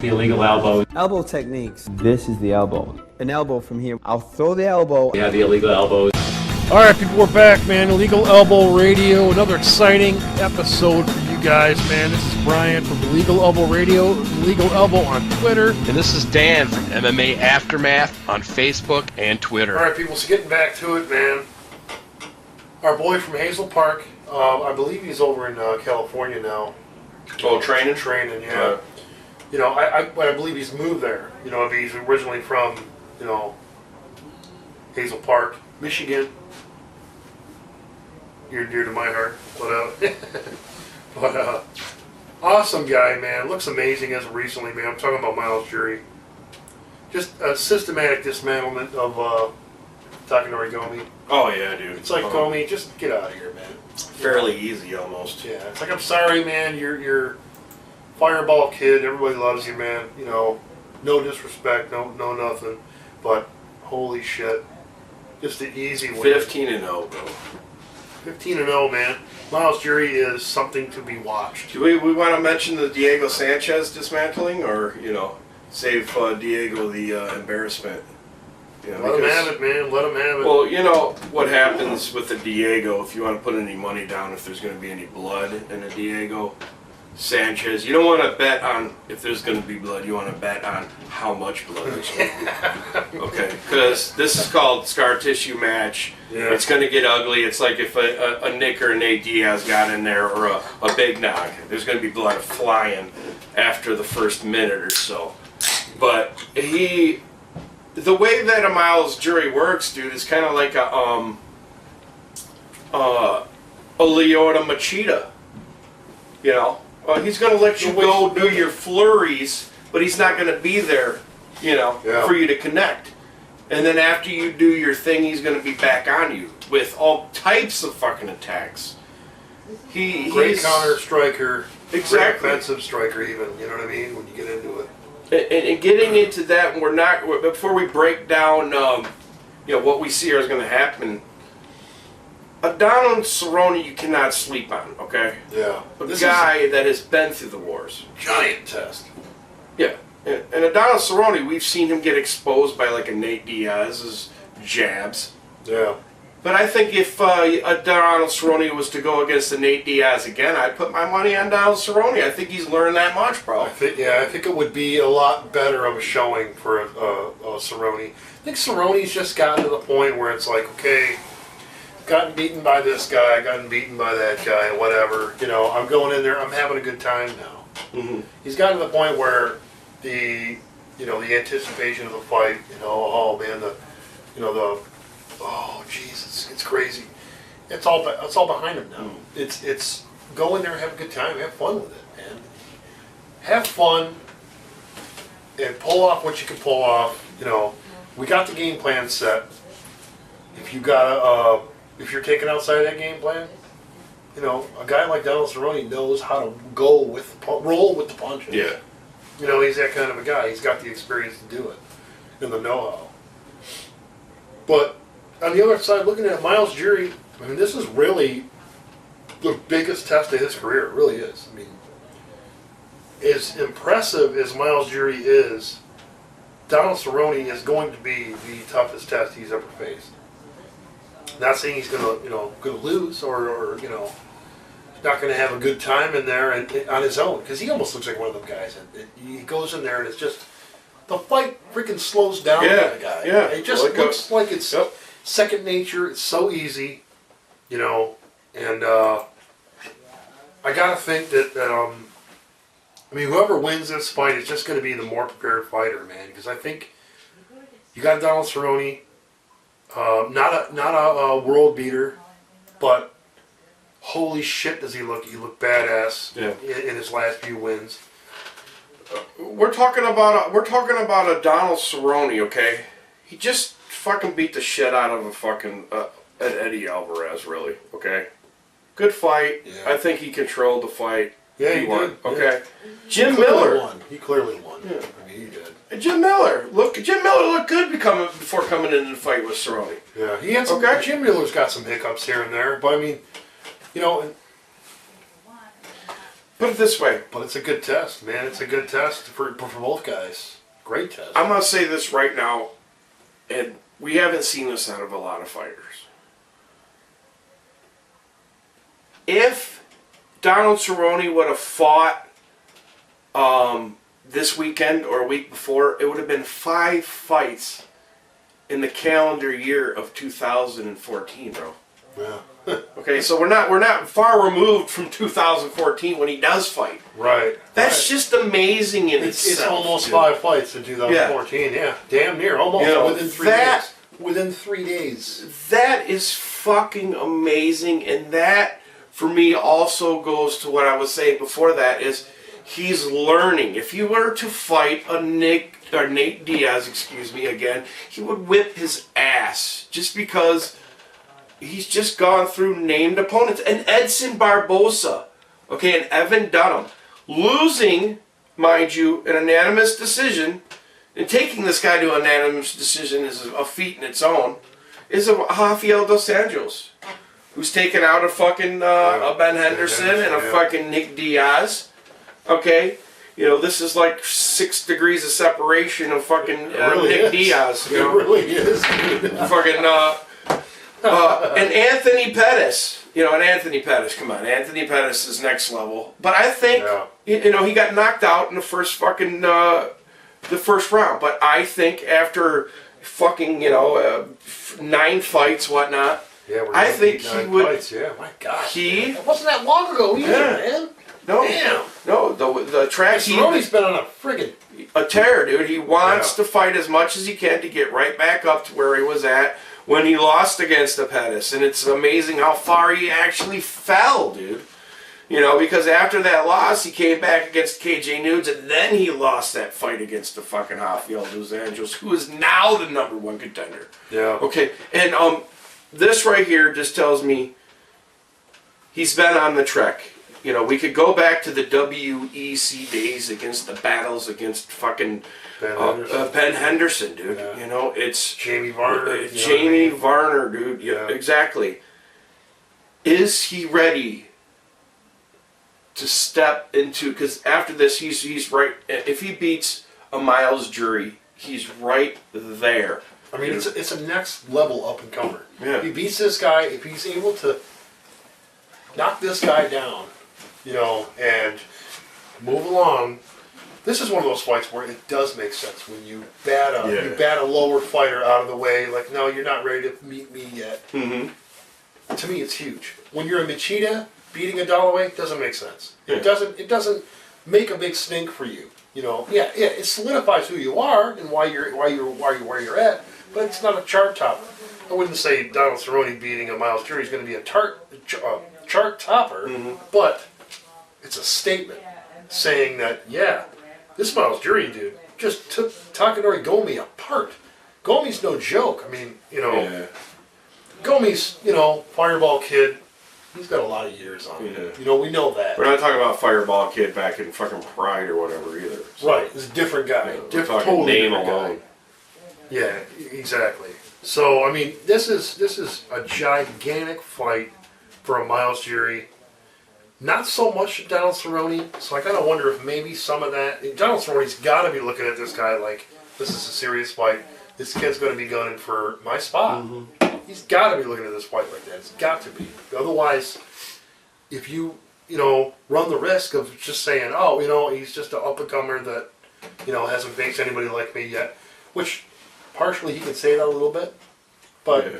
The illegal elbow. Elbow techniques. This is the elbow. An elbow from here. I'll throw the elbow. Yeah, the illegal elbows. All right, people, we're back, man. Illegal Elbow Radio, another exciting episode for you guys, man. This is Brian from Illegal Elbow Radio, Illegal Elbow on Twitter. And this is Dan from MMA Aftermath on Facebook and Twitter. All right, people, so getting back to it, man. Our boy from Hazel Park, I believe he's over in California now. Oh, training? Training, yeah. You know, I believe he's moved there. You know, he's originally from, you know, Hazel Park, Michigan. You're dear to my heart. But awesome guy, man. Looks amazing as of recently, man. I'm talking about Myles Jury. Just a systematic dismantlement of Takanori Gomi. Oh yeah, dude. It's like, Gomi, just get out of here, man. Fairly easy, almost. Yeah, it's like, I'm sorry, man. You're fireball kid. Everybody loves you, man. You know, no disrespect, no nothing. But holy shit, just the easy way. 15-0, bro. 15-0, man. Myles Jury is something to be watched. Do we want to mention the Diego Sanchez dismantling, or save Diego the embarrassment? You know, Let him have it, man. Let him have it. Well, you know what happens with the Diego, if you want to put any money down, if there's going to be any blood in a Diego Sanchez, you don't want to bet on if there's going to be blood. You want to bet on how much blood there's going to be. Okay, because this is called scar tissue match. Yeah. It's going to get ugly. It's like if a Nick or Nate Diaz got in there, or a Big Nog. There's going to be blood flying after the first minute or so. But the way that a Myles Jury works, dude, is kind of like a Lyoto Machida. You know, he's going to let you go do your flurries, but he's not going to be there, for you to connect. And then after you do your thing, he's going to be back on you with all types of fucking attacks. Great counter striker. Exactly. Great offensive striker, even. You know what I mean? When you get into it. And getting into that, before we break down, what we see is going to happen. Donald Cerrone, you cannot sleep on, okay? Yeah. A guy that has been through the wars. Giant test. Yeah. And Donald Cerrone, we've seen him get exposed by like a Nate Diaz's jabs. Yeah. But I think if Donald Cerrone was to go against the Nate Diaz again, I'd put my money on Donald Cerrone. I think he's learned that much, bro. I think it would be a lot better of a showing for Cerrone. I think Cerrone's just gotten to the point where it's like, okay, gotten beaten by this guy, gotten beaten by that guy, whatever. You know, I'm going in there, I'm having a good time now. Mm-hmm. He's gotten to the point where the anticipation of the fight, oh man, oh Jesus, it's crazy. It's all behind him now. It's go in there, have a good time, have fun with it, man. Have fun and pull off what you can pull off. We got the game plan set. If if you're taken outside that game plan, a guy like Donald Cerrone knows how to roll with the punches. Yeah. He's that kind of a guy. He's got the experience to do it and the know-how. But on the other side, looking at Myles Jury, I mean, this is really the biggest test of his career. It really is. I mean, as impressive as Myles Jury is, Donald Cerrone is going to be the toughest test he's ever faced. Not saying he's going to lose or not going to have a good time in there and on his own, because he almost looks like one of them guys. He goes in there and it's just the fight freaking slows down. Yeah, the guy. yeah. It just looks like it's second nature. It's so easy, and I gotta think that whoever wins this fight is just going to be the more prepared fighter, man. Because I think you got Donald Cerrone, not a world beater, but holy shit, does he look? He looked badass in his last few wins. We're talking about a Donald Cerrone, okay? He just fucking beat the shit out of a fucking Eddie Alvarez, really, okay? Good fight. Yeah. I think he controlled the fight. Yeah, he won. did. Okay. Yeah. Jim Miller won. He clearly won. Yeah. I mean, he did. And Jim Miller looked good before coming into the fight with Cerrone. Yeah, he had some. Okay. Jim Miller's got some hiccups here and there, but I mean, Put it this way. But it's a good test, man. It's a good test for both guys. Great test. I'm going to say this right now, and we haven't seen this out of a lot of fighters. If Donald Cerrone would have fought this weekend or a week before, it would have been 5 fights in the calendar year of 2014, bro. Yeah. Okay, so we're not far removed from 2014 when he does fight. Right. That's just amazing in itself. It's almost dude. 5 fights in 2014. Yeah. Damn near. Almost. You know, within 3 days. Within 3 days. That is fucking amazing, and that for me also goes to what I was saying before. That is, he's learning. If you were to fight Nate Diaz, again, he would whip his ass just because he's just gone through named opponents. And Edson Barbosa, okay, and Evan Dunham, losing, mind you, an unanimous decision, and taking this guy to an unanimous decision is a feat in its own, is a Rafael dos Anjos, who's taken out a fucking a Ben Henderson and a fucking Nick Diaz. Okay, you know, this is like 6 degrees of separation of fucking Nick Diaz. You know? It really is. Fucking and Anthony Pettis. You know, and Anthony Pettis. Come on, Anthony Pettis is next level. But I think you know, he got knocked out in the first fucking the first round. But I think after fucking 9 fights, whatnot. Yeah, I think he would. Fights, yeah, my God. It wasn't that long ago either, man. No, Damn. no, the track. Cerrone's been on a friggin' a tear, dude. He wants to fight as much as he can to get right back up to where he was at when he lost against the Pettis, and it's amazing how far he actually fell, dude. You know, because after that loss, he came back against KJ Nudes, and then he lost that fight against the fucking Rafael dos Anjos, who is now the #1 contender. Yeah. Okay, and this right here just tells me he's been on the trek. You know, we could go back to the WEC days against the battles against fucking Ben Henderson, dude. Yeah. You know, it's Jamie Varner. Jamie Varner, dude. Yeah, exactly. Is he ready to step into? Because after this, he's right. If he beats a Myles Jury, he's right there. I mean, it's a next level up and comer. Yeah. If he beats this guy, if he's able to knock this guy down, you know, and move along. This is one of those fights where it does make sense when you bat a lower fighter out of the way. Like, no, you're not ready to meet me yet. Mm-hmm. To me, it's huge. When you're a Machida beating a Dalloway, it doesn't make sense. Yeah. It doesn't make a big stink for you. You know, it solidifies who you are and why you're where you're at. But it's not a chart topper. I wouldn't say Donald Cerrone beating a Myles Jury is going to be a chart topper, but it's a statement saying that, this Myles Jury dude just took Takanori Gomi apart. Gomi's no joke. I mean, Gomi's, fireball kid. He's got a lot of years on him. You know, we know that. We're not talking about Fireball Kid back in fucking Pride or whatever either. So. Right, it's a different guy. Different totally name different alone. guy. Yeah, exactly. So, I mean, this is a gigantic fight for a Myles Jury. Not so much Donald Cerrone, so I kind of wonder if maybe some of that... Donald Cerrone's got to be looking at this guy like, this is a serious fight. This kid's going to be gunning for my spot. He's got to be looking at this fight like that. It's got to be. Otherwise, if you, run the risk of just saying, he's just an up-and-comer that, hasn't faced anybody like me yet, which partially he can say that a little bit, but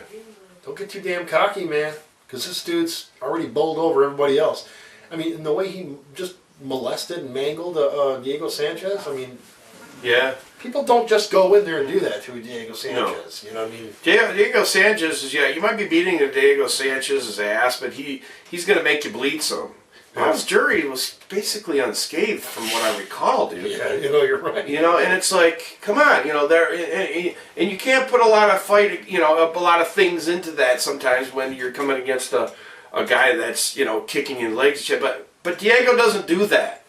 don't get too damn cocky, man, because this dude's already bowled over everybody else. I mean, in the way he just molested and mangled Diego Sanchez, I mean... Yeah. People don't just go in there and do that to Diego Sanchez. No. You know what I mean? Diego Sanchez is, you might be beating Diego Sanchez's ass, but he's going to make you bleed some. Myles Jury was basically unscathed from what I recall, dude. Yeah, you're right. And it's like, come on, and you can't put a lot of a lot of things into that sometimes when you're coming against a guy that's, kicking in legs, but Diego doesn't do that.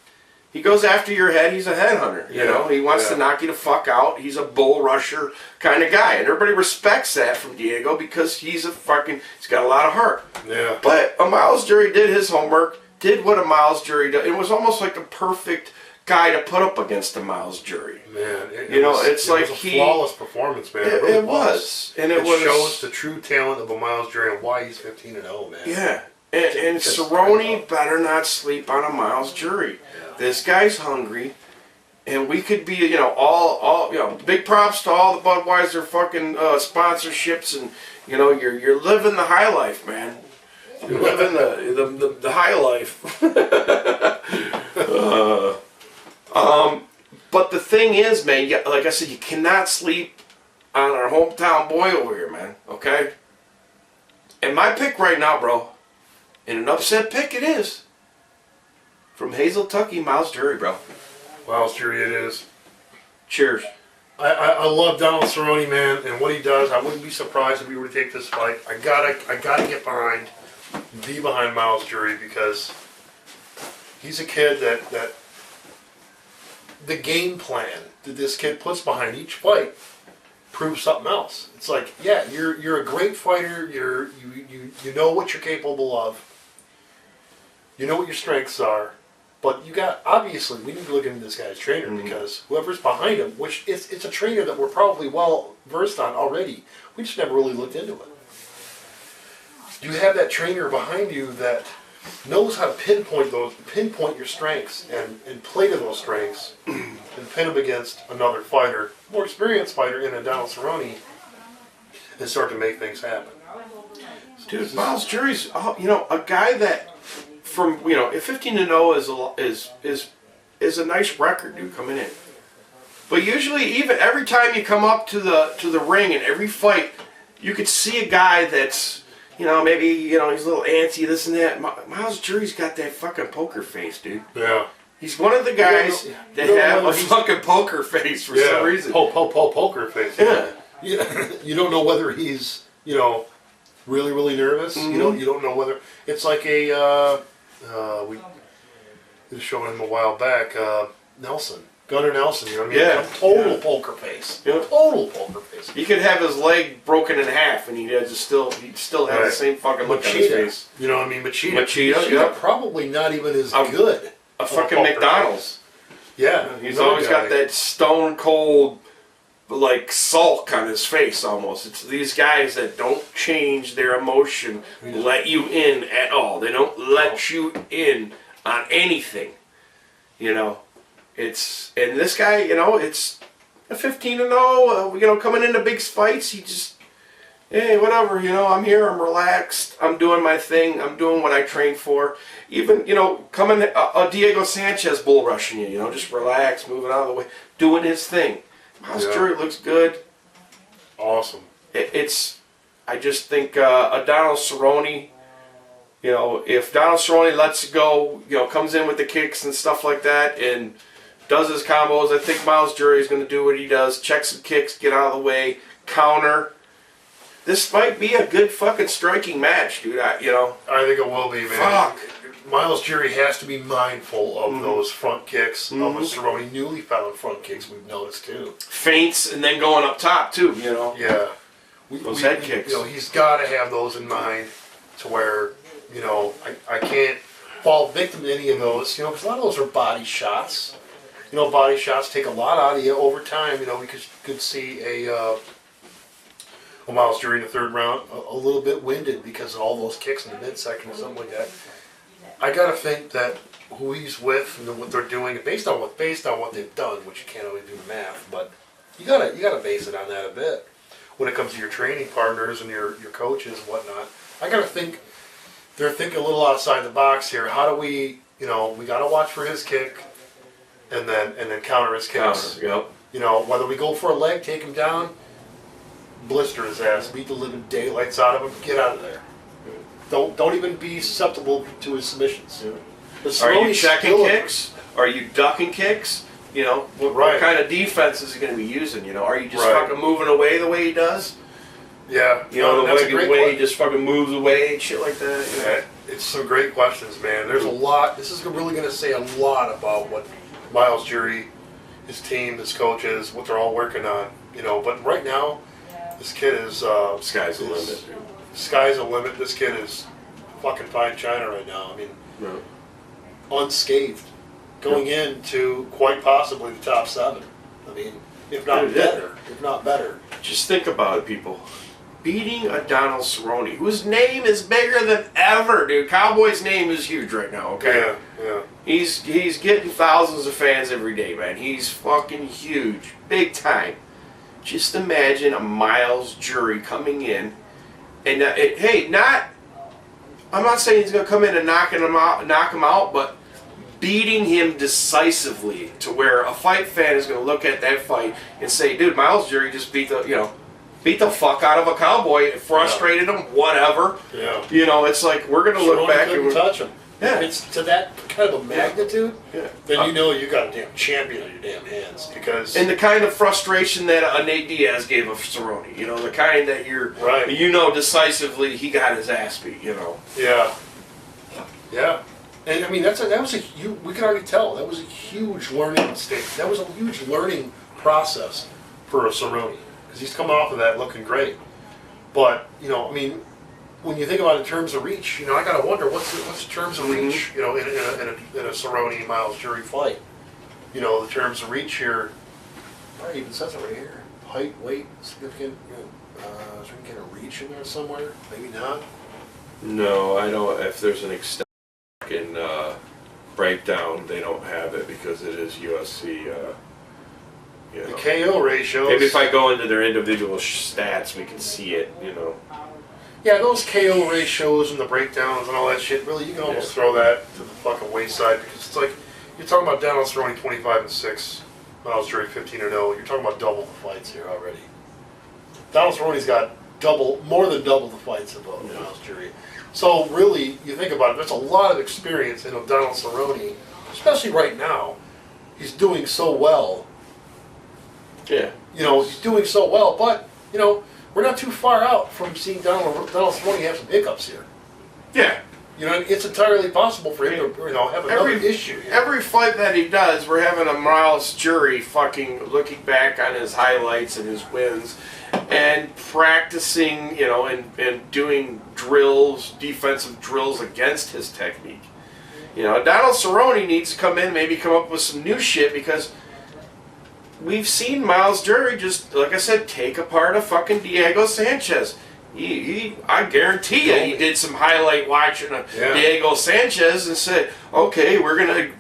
He goes after your head. He's a headhunter. He wants to knock you the fuck out. He's a bull rusher kind of guy, and everybody respects that from Diego because he's got a lot of heart. Yeah. But Myles Jury did his homework, did what a Myles Jury did. It was almost like the perfect guy to put up against a Myles Jury. Man, it was a flawless performance, man. It really was. And it shows the true talent of a Myles Jury and why he's 15-0, man. Yeah. And Cerrone better not sleep on a Myles Jury. Yeah. This guy's hungry. And we could be, all big props to all the Budweiser fucking sponsorships, and you're living the high life, man. You're living the high life. But the thing is, man, like I said, you cannot sleep on our hometown boy over here, man. Okay. And my pick right now, bro, and an upset pick it is, from Hazel, Tucky, Myles Jury, bro. Myles Jury it is. Cheers. I love Donald Cerrone, man, and what he does. I wouldn't be surprised if he were to take this fight. I gotta get behind Myles Jury, because he's a kid that the game plan that this kid puts behind each fight proves something else. It's like, yeah, you're a great fighter. You know what you're capable of. You know what your strengths are. But obviously, we need to look into this guy's trainer, because whoever's behind him, which it's a trainer that we're probably well versed on already, we just never really looked into it. You have that trainer behind you that knows how to pinpoint your strengths and play to those strengths and pin them against another fighter, more experienced fighter in a Donald Cerrone, and start to make things happen. Dude, Myles Jury's a guy that, from 15-0 is a nice record, dude, coming in. But usually, even every time you come up to the ring in every fight, you could see a guy that's maybe he's a little antsy, this and that. Myles Jury's got that fucking poker face, dude. Yeah. He's one of the guys that have a fucking poker face for some reason. Poker face. Yeah. You don't know whether he's really, really nervous. Mm-hmm. You don't know whether it's like we was showing him a while back. Gunnar Nelson. You know what I mean? Yeah. A total poker face. Yeah. Total poker face. He could have his leg broken in half, and he'd still have the same fucking look on his face. You know what I mean? Machida, probably not even as good. A fucking McDonald's. Yeah. He's always got that stone cold, like, sulk on his face almost. It's these guys that don't change their emotion, let you in at all. They don't let you in on anything. And this guy, it's a 15-0, coming into big fights, he just, hey, whatever, I'm here, I'm relaxed, I'm doing my thing, I'm doing what I trained for. Even, coming, a Diego Sanchez bull rushing you, just relax, moving out of the way, doing his thing. Myles Jury looks good. Awesome. I just think a Donald Cerrone, if Donald Cerrone lets it go, comes in with the kicks and stuff like that, and does his combos, I think Myles Jury is going to do what he does, check some kicks, get out of the way, counter. This might be a good fucking striking match, dude. I think it will be, man. Fuck. Myles Jury has to be mindful of those front kicks, of a Cerrone newly found front kicks we've noticed too. Feints and then going up top too, Yeah. Those head kicks. He's got to have those in mind to where, I can't fall victim to any of those, because a lot of those are body shots. Body shots take a lot out of you over time. We could see a Myles Jury in the third round a little bit winded because of all those kicks in the midsection or something like that. I gotta think that who he's with and what they're doing, based on what they've done, which you can't always do math, but you gotta base it on that a bit when it comes to your training partners and your coaches and whatnot. I gotta think they're thinking a little outside the box here. How do we gotta watch for his kick and then counter his kicks. Yep. Whether we go for a leg, take him down, blister his ass, beat the living daylights out of him, get out of there. Don't even be susceptible to his submissions. Yeah. Are you checking kicks? Are you ducking kicks? What kind of defense is he going to be using? Are you just fucking moving away the way he does? Yeah. The way he just fucking moves away and shit like that. Yeah, it's some great questions, man. There's a lot. This is really going to say a lot about what Myles Jury, his team, his coaches, what they're all working on. But right now, this kid is sky's the limit. Sky's the limit. This kid is fucking fine china right now. I mean, unscathed, going into quite possibly the top 7. I mean, if not better. Just think about it, people. Beating a Donald Cerrone, whose name is bigger than ever, dude. Cowboy's name is huge right now, okay? Yeah. He's getting thousands of fans every day, man. He's fucking huge. Big time. Just imagine a Myles Jury coming in and I'm not saying he's gonna come in and knock him out, but beating him decisively to where a fight fan is gonna look at that fight and say, dude, Myles Jury just beat the fuck out of a cowboy, frustrated him, whatever. Yeah. It's like we're gonna look back and touch him. Yeah. If it's to that kind of a magnitude, yeah. then you know you got a damn champion on your damn hands. Because and the kind of frustration that Nate Diaz gave of Cerrone, the kind that right. Decisively he got his ass beat, Yeah. And I mean we can already tell that was a huge learning mistake. That was a huge learning process for a Cerrone because he's come off of that looking great. But when you think about it in terms of reach, I gotta wonder what's the terms of reach, in a Cerrone Myles Jury fight. The terms of reach here. It even says it right here. Height, weight, significant. Is there any kind of reach in there somewhere? Maybe not. No, I don't. If there's an extent breakdown, they don't have it because it is UFC. The KO ratios. Maybe if I go into their individual stats, we can see it. Yeah, those KO ratios and the breakdowns and all that shit, really, you can almost throw that to the fucking wayside because it's like, you're talking about Donald Cerrone 25-6, Myles Jury 15-0. You're talking about double the fights here already. Donald Cerrone's got more than double the fights of Myles Jury. So really, you think about it, there's a lot of experience in Donald Cerrone, especially right now. He's doing so well. Yeah. He's doing so well, but, we're not too far out from seeing Donald Cerrone have some hiccups here. Yeah. It's entirely possible for him to have another issue here. Every fight that he does, we're having a Myles Jury fucking looking back on his highlights and his wins and practicing, and doing drills, defensive drills against his technique. Donald Cerrone needs to come in, maybe come up with some new shit because we've seen Myles Jury just, like I said, take apart a fucking Diego Sanchez. I guarantee you, he did some highlight watching of Diego Sanchez and said, "Okay, we're gonna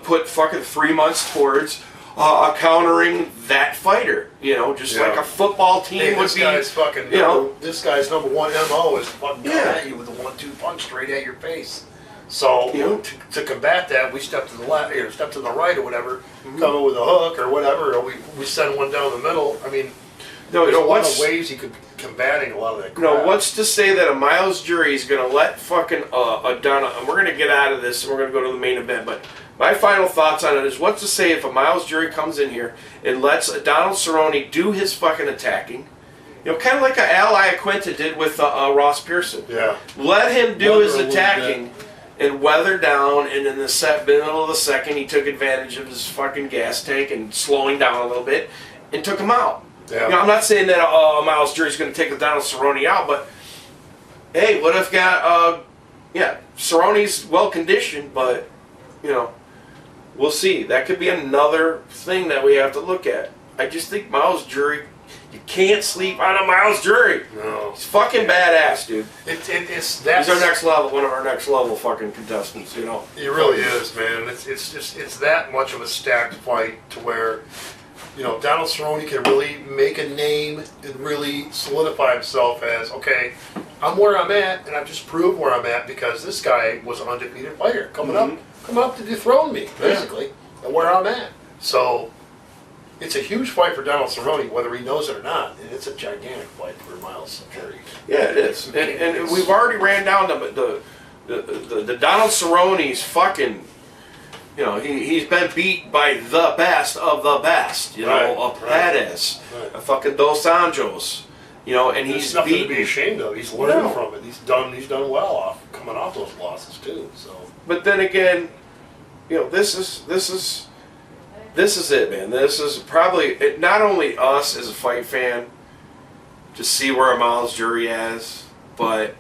put fucking 3 months towards countering that fighter." Like a football team would be. This guy's number one MO is to fucking come at you with a 1-2 punch straight at your face. So to combat that, we step to the left, or step to the right, or whatever, come in with a hook or whatever, or we send one down the middle. I mean, there's a lot of ways you could combating a lot of that crap. What's to say that a Myles Jury is going to let fucking Donald, and we're going to get out of this and we're going to go to the main event, but my final thoughts on it is what's to say if a Myles Jury comes in here and lets Donald Cerrone do his fucking attacking, kind of like Al Iaquinta did with Ross Pearson. Yeah. Let him do his attacking and weather down, and in the middle of the second, he took advantage of his fucking gas tank and slowing down a little bit and took him out. Yeah. I'm not saying that Myles Jury's going to take Donald Cerrone out, but hey, what if Cerrone's well conditioned, but we'll see. That could be another thing that we have to look at. I just think Myles Jury, you can't sleep on a Myles Jury. No. He's fucking badass, dude. He's our next level, one of our next level fucking contestants, He really is, man. It's that much of a stacked fight to where, Donald Cerrone can really make a name and really solidify himself as, okay, I'm where I'm at, and I've just proved where I'm at because this guy was an undefeated fighter coming up to dethrone me, basically, and where I'm at. So it's a huge fight for Donald Cerrone, whether he knows it or not, and it's a gigantic fight for Myles Jury. Yeah, it is. And we've already ran down the Donald Cerrone's fucking. He's been beat by the best of the best. Pettis, a fucking Dos Anjos. And he's nothing beaten. to be ashamed of. He's learned from it. He's done well coming off those losses too. So. But then again, this is it, man. This is probably not only us as a fight fan to see where a Myles Jury is, but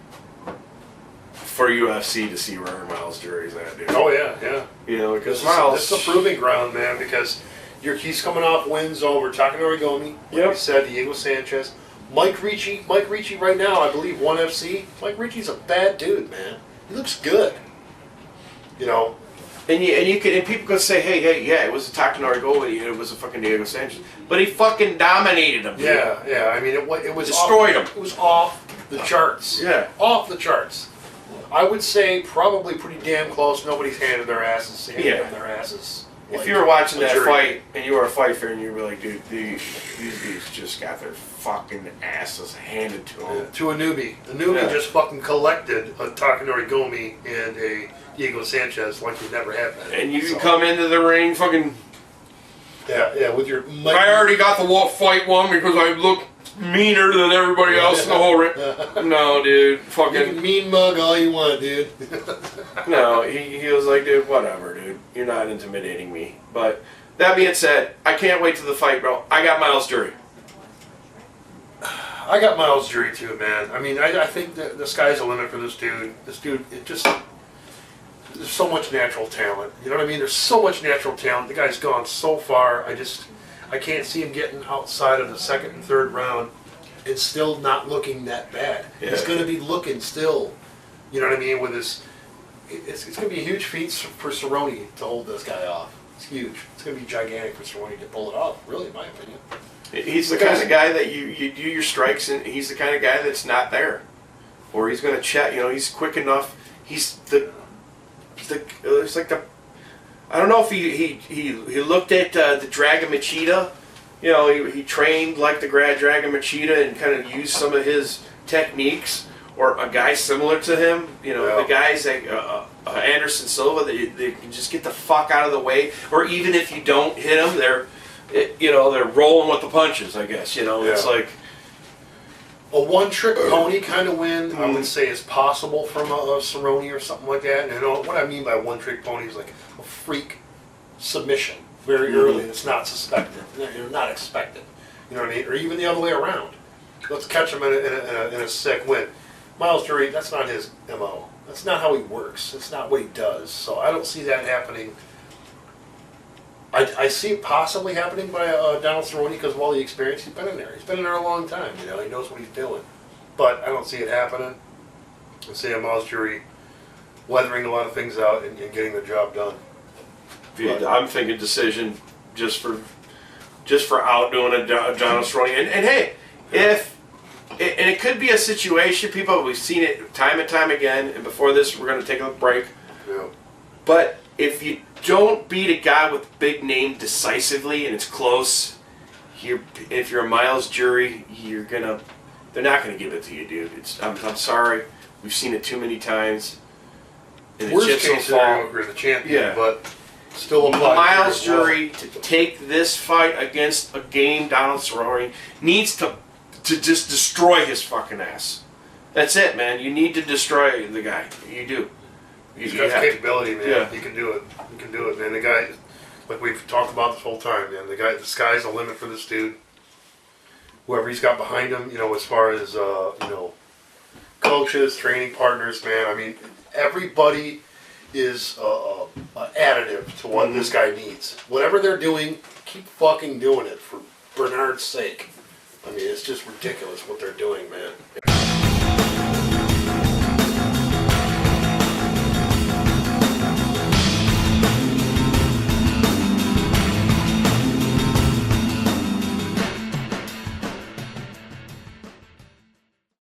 for UFC to see where Myles Jury's at, dude. Oh yeah, yeah. You know, because This is a proving ground, man. Because he's coming off wins over Takanori Gomi. Like we said, Diego Sanchez, Mike Ricci. Mike Ricci right now, I believe, ONE FC. Mike Ricci's a bad dude, man. He looks good. You know. And people could say, hey, yeah, it was a Takanori Gomi, it was a fucking Diego Sanchez, but he fucking dominated him. Dude. Yeah. I mean, it was destroyed him. It was off the charts. Yeah, off the charts. I would say probably pretty damn close. Nobody's handed their asses. Their asses. If you were watching that fight and you were a fight fan, you'd be like, dude, these dudes just got their fucking asses handed to them. Yeah, to a newbie. The newbie just fucking collected a Takanori Gomi and a Diego Sanchez like he never had been. And you can come into the ring fucking... Yeah, with your... I already got the fight won because I look meaner than everybody else in the whole ring. No, dude. Fucking... You can mean mug all you want, dude. No, he was like, dude, whatever, dude. You're not intimidating me. But that being said, I can't wait to the fight, bro. I got Myles Jury. I got Myles Jury too, man. I mean, I think that the sky's the limit for this dude. This dude, there's so much natural talent. You know what I mean? There's so much natural talent. The guy's gone so far. I can't see him getting outside of the second and third round and still not looking that bad. Yeah. He's going to be looking still. You know what I mean? With his, it's going to be a huge feat for Cerrone to hold this guy off. It's huge. It's going to be gigantic for Cerrone to pull it off. Really, in my opinion. He's the kind of guy that you do your strikes, and he's the kind of guy that's not there, or he's going to check. You know, he's quick enough. It's like the. I don't know if he looked at the Dragon Machida. You know, he trained like the Dragon Machida and kind of used some of his techniques, or a guy similar to him. You know, the guys like Anderson Silva, they can just get the fuck out of the way, or even if you don't hit them, they're rolling with the punches. I guess it's like. A one-trick pony kind of win, I would say, is possible from a Cerrone or something like that. And what I mean by one-trick pony is like a freak submission very early that's not suspected, not expected. You know what I mean? Or even the other way around. Let's catch him in a sick win. Myles Jury, that's not his MO. That's not how he works. That's not what he does. So I don't see that happening. I see it possibly happening by Donald Cerrone because of all the experience he's been in there. He's been in there a long time, he knows what he's doing. But I don't see it happening. I see Myles Jury weathering a lot of things out and getting the job done. I'm thinking decision just for outdoing a Donald Cerrone. And hey, and it could be a situation, people, we've seen it time and time again, and before this we're going to take a break. Yeah. But if you don't beat a guy with a big name decisively and it's close, if you're a Myles Jury, they're not gonna give it to you, dude. I'm sorry, we've seen it too many times. And worst case scenario, you're the champion, but still apply. Myles Jury to take this fight against a game Donald Cerrone needs to just destroy his fucking ass. That's it, man. You need to destroy the guy. You do. He's got the capability, man. Yeah. He can do it. He can do it, man. The guy, like we've talked about this whole time, man. The sky's the limit for this dude. Whoever he's got behind him, as far as coaches, training partners, man. I mean, everybody is additive to what this guy needs. Whatever they're doing, keep fucking doing it for Bernard's sake. I mean, it's just ridiculous what they're doing, man.